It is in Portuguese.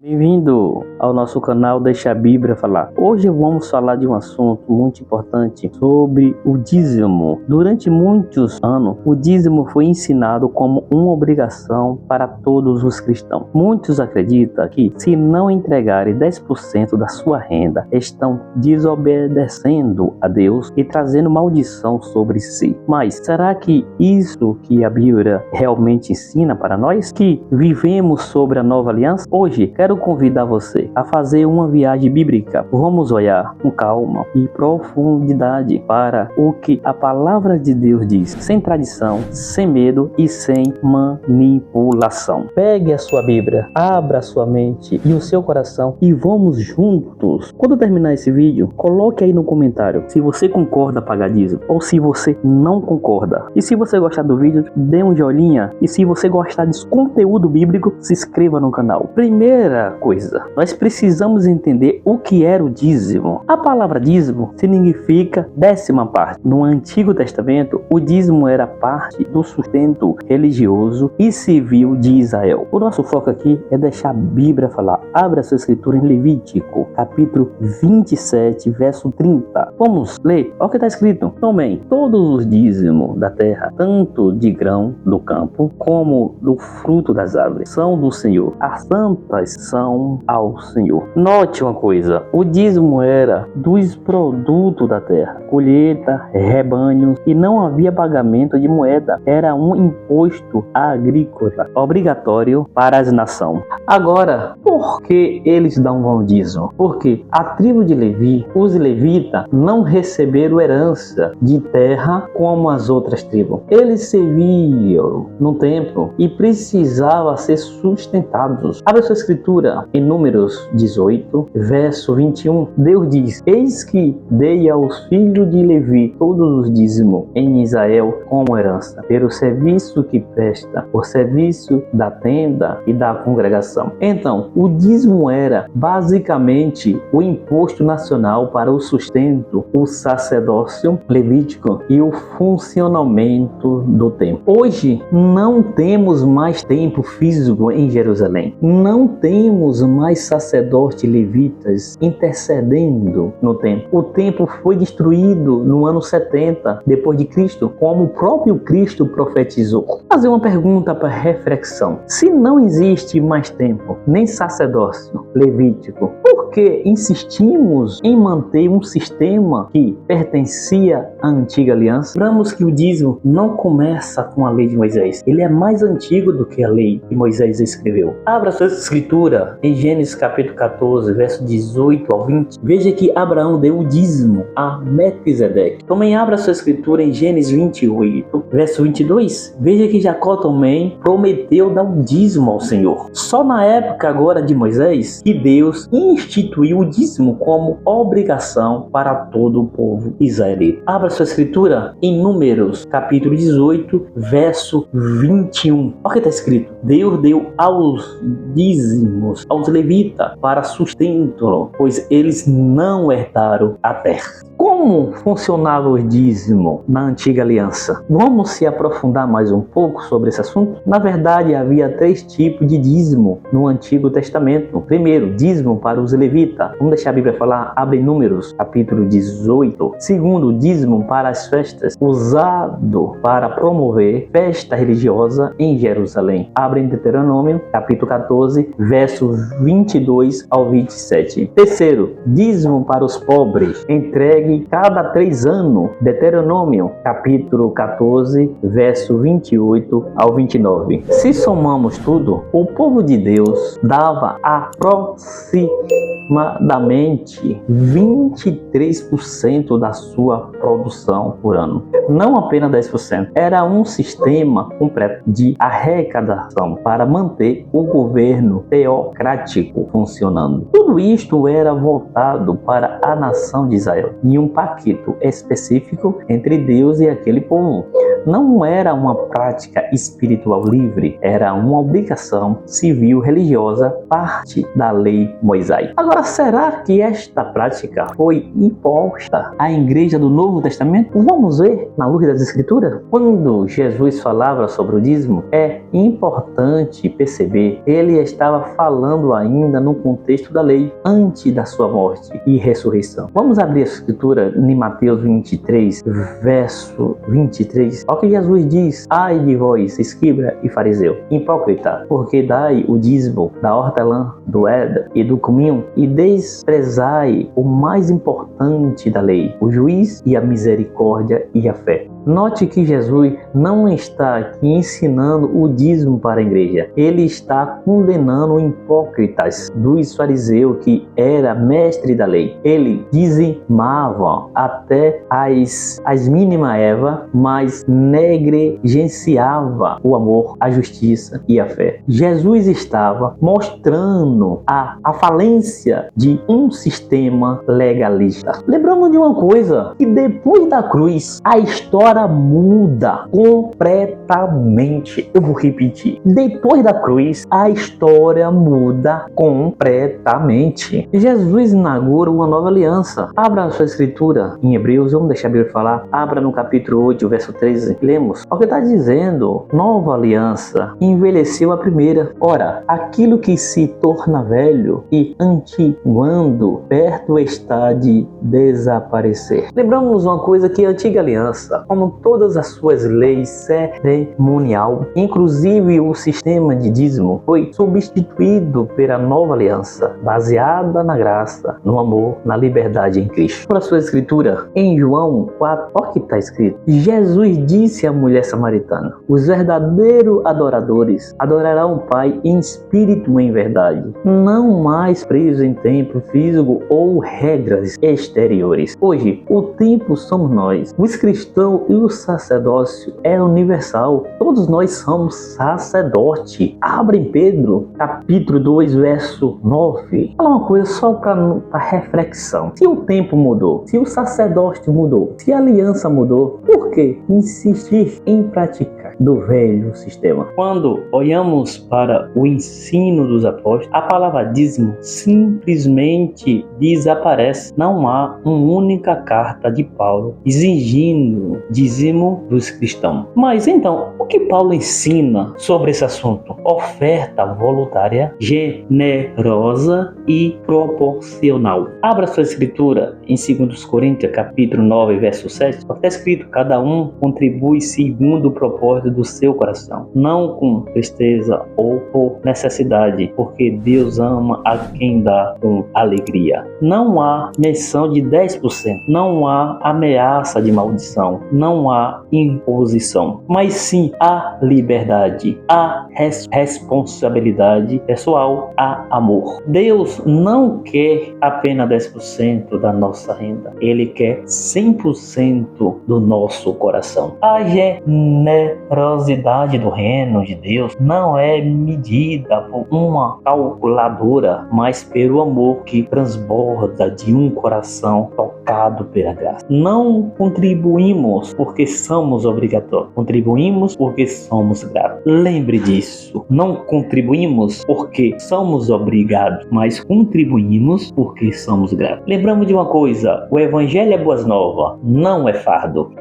Bem-vindo ao nosso canal Deixa a Bíblia Falar. Hoje vamos falar de um assunto muito importante sobre o dízimo. Durante muitos anos, o dízimo foi ensinado como uma obrigação para todos os cristãos. Muitos acreditam que, se não entregarem 10% da sua renda, estão desobedecendo a Deus e trazendo maldição sobre si. Mas será que isso que a Bíblia realmente ensina para nós, que vivemos sobre a nova aliança? Hoje, quero convidar você a fazer uma viagem bíblica. Vamos olhar com calma e profundidade para o que a palavra de Deus diz, sem tradição, sem medo e sem manipulação. Pegue a sua Bíblia, abra a sua mente e o seu coração e vamos juntos. Quando terminar esse vídeo, coloque aí no comentário se você concorda pagar dízimo ou se você não concorda. E se você gostar do vídeo, dê um joinha, e se você gostar desse conteúdo bíblico, se inscreva no canal. Primeira coisa, nós precisamos entender o que era o dízimo. A palavra dízimo significa 10ª parte. No Antigo Testamento, o dízimo era parte do sustento religioso e civil de Israel. O nosso foco aqui é deixar a Bíblia falar. Abra a sua escritura em Levítico, capítulo 27, verso 30. Vamos ler? Olha o que está escrito. Também, todos os dízimos da terra, tanto de grão do campo, como do fruto das árvores, são do Senhor. As santas são ao Senhor. Note uma coisa, o dízimo era dos produtos da terra, colheita, rebanhos, e não havia pagamento de moeda. Era um imposto agrícola obrigatório para as nações. Agora, por que eles dão o dízimo? Porque a tribo de Levi, os levitas, não receberam herança de terra como as outras tribos. Eles serviam no templo e precisavam ser sustentados. Abra sua escritura em Números 18, verso 21. Deus diz: eis que dei aos filhos de Levi todos os dízimos em Israel como herança, pelo serviço que presta, o serviço da tenda e da congregação. Então, o dízimo era basicamente o imposto nacional para o sustento, o sacerdócio levítico e o funcionamento do templo. Hoje não temos mais templo físico em Jerusalém. Não temos mais sacerdotes levitas intercedendo no templo. O templo foi destruído no ano 70 depois de Cristo, como o próprio Cristo profetizou. Vou fazer uma pergunta para reflexão. Se não existe mais templo, nem sacerdócio levítico, por que insistimos em manter um sistema que pertencia à antiga aliança? Lembramos que o dízimo não começa com a lei de Moisés. Ele é mais antigo do que a lei que Moisés escreveu. Abra sua escritura em Gênesis capítulo 14, verso 18 ao 20. Veja que Abraão deu o dízimo a Melquisedeque. Também abra sua escritura em Gênesis 28, verso 22. Veja que Jacó também prometeu dar o dízimo ao Senhor. Só na época agora de Moisés que Deus instituiu o dízimo como obrigação para todo o povo israelita. Abra sua escritura em Números capítulo 18, verso 21. Olha o que está escrito. Deus deu aos dízimos aos levitas para sustento, pois eles não herdaram a terra. Como funcionava o dízimo na antiga aliança? Vamos se aprofundar mais um pouco sobre esse assunto? Na verdade, havia 3 tipos de dízimo no Antigo Testamento. Primeiro, dízimo para os levitas. Vamos deixar a Bíblia falar, abre Números, capítulo 18. Segundo, dízimo para as festas, usado para promover festa religiosa em Jerusalém. Abre em Deuteronômio, capítulo 14, versos 22 ao 27. Terceiro, dízimo para os pobres, entregue cada 3 anos. Deuteronômio, capítulo 14, verso 28 ao 29. Se somamos tudo, o povo de Deus dava aproximadamente 23% da sua produção por ano. Não apenas 10%. Era um sistema completo de arrecadação para manter o governo teocrático funcionando. Tudo isto era voltado para a nação de Israel, em um pacto específico entre Deus e aquele povo. não era uma prática espiritual livre, era uma obrigação civil religiosa, parte da lei mosaica. Agora, será que esta prática foi imposta à igreja do Novo Testamento? Vamos ver na luz das Escrituras. Quando Jesus falava sobre o dízimo, é importante perceber, ele estava falando ainda no contexto da lei, antes da sua morte e ressurreição. Vamos abrir a Escritura em Mateus 23, verso 23. Olha o que Jesus diz: ai de vós, escriba e fariseu, hipócrita, porque dai o dízimo da hortelã, do éder e do cominho, e desprezai o mais importante da lei, o juiz e a misericórdia e a fé. Note que Jesus não está aqui ensinando o dízimo para a igreja. Ele está condenando hipócritas dos fariseus, que era mestre da lei. Ele dizimava até as mínimas ervas, mas negligenciava o amor, a justiça e a fé. Jesus estava mostrando a falência de um sistema legalista. Lembramos de uma coisa, que depois da cruz, a história muda completamente. Eu vou repetir. Depois da cruz, a história muda completamente. Jesus inaugura uma nova aliança. Abra a sua escritura em Hebreus, vamos deixar a Bíblia falar. Abra no capítulo 8, verso 13. Lemos. O que está dizendo? Nova aliança envelheceu a primeira. Ora, aquilo que se torna velho e antiguando, perto está de desaparecer. Lembramos uma coisa, que a antiga aliança, como todas as suas leis cerimonial, inclusive o sistema de dízimo, foi substituído pela nova aliança, baseada na graça, no amor, na liberdade em Cristo. Para a sua escritura, em João 4, olha o que está escrito: Jesus disse à mulher samaritana: os verdadeiros adoradores adorarão o Pai em espírito e em verdade, não mais presos em templo físico ou regras exteriores. Hoje, o templo somos nós, os cristãos, e o sacerdócio é universal. Todos nós somos sacerdote. Abre em Pedro, capítulo 2, verso 9. Fala uma coisa só para reflexão. Se o tempo mudou, se o sacerdócio mudou, se a aliança mudou, por que insistir em praticar do velho sistema? Quando olhamos para o ensino dos apóstolos, a palavra dízimo simplesmente desaparece. Não há uma única carta de Paulo exigindo dízimo dos cristãos. Mas então, o que Paulo ensina sobre esse assunto? Oferta voluntária, generosa e proporcional. Abra sua escritura em 2 Coríntios, capítulo 9, verso 7. Está escrito: cada um contribui segundo o propósito do seu coração, não com tristeza ou por necessidade, porque Deus ama a quem dá com alegria. Não há menção de 10%, não há ameaça de maldição, não há imposição, mas sim a liberdade, a responsabilidade pessoal, a amor. Deus não quer apenas 10% da nossa renda, Ele quer 100% do nosso coração. A generosidade do reino de Deus não é medida por uma calculadora, mas pelo amor que transborda de um coração tocado pela graça. Não contribuímos porque somos obrigatórios, contribuímos porque somos gratos. Lembre disso, não contribuímos porque somos obrigados, mas contribuímos porque somos gratos. Lembramos de uma coisa: o evangelho é boas novas, não é fardo.